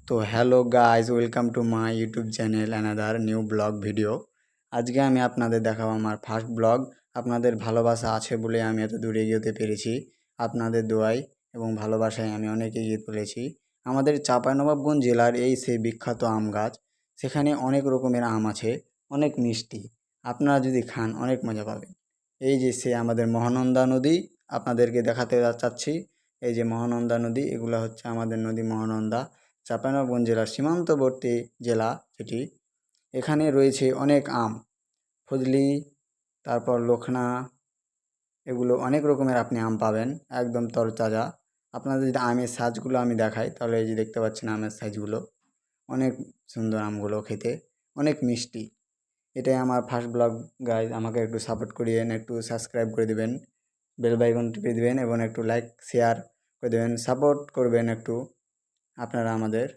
তো hello guys, welcome to my YouTube channel another new blog video. আজকে আমি আপনাদের দেখাবো আমার ফার্স্ট ব্লগ। আপনাদের ভালোবাসা আছে বলে আমি এত দূরে এগোতে পেরেছি। আপনাদের দোয়ায় এবং ভালোবাসায় আমি অনেক এগিয়ে তুলেছি। আমাদের চাঁপাইনবাবগঞ্জ জেলার এই সেই বিখ্যাত আম গাছ, সেখানে অনেক রকমের আম আছে, অনেক মিষ্টি। আপনারা যদি খান অনেক মজা পাবেন। এই যে সে আমাদের মহানন্দা নদী, আপনাদেরকে দেখাতে চাচ্ছি। এই যে মহানন্দা নদী, এগুলো হচ্ছে আমাদের নদী মহানন্দা, চাঁপাইনবাবগঞ্জ জেলার সীমান্তবর্তী জেলা যেটি। এখানে রয়েছে অনেক আম, ফজলি, তারপর লখনা, এগুলো অনেক রকমের আপনি আম পাবেন, একদম তরতাজা। আপনাদের যদি আমের সাইজগুলো আমি দেখাই, তাহলে এই যে দেখতে পাচ্ছেন আমের সাইজগুলো, অনেক সুন্দর আমগুলো খেতে, অনেক মিষ্টি। এটাই আমার ফার্স্ট ব্লগ গাইজ। আমাকে একটু সাপোর্ট করিয়েন, একটু সাবস্ক্রাইব করে দেবেন, বেল আইকন টিপে দেবেন এবং একটু লাইক শেয়ার করে দেবেন, সাপোর্ট করবেন একটু আপনারা আমাদের।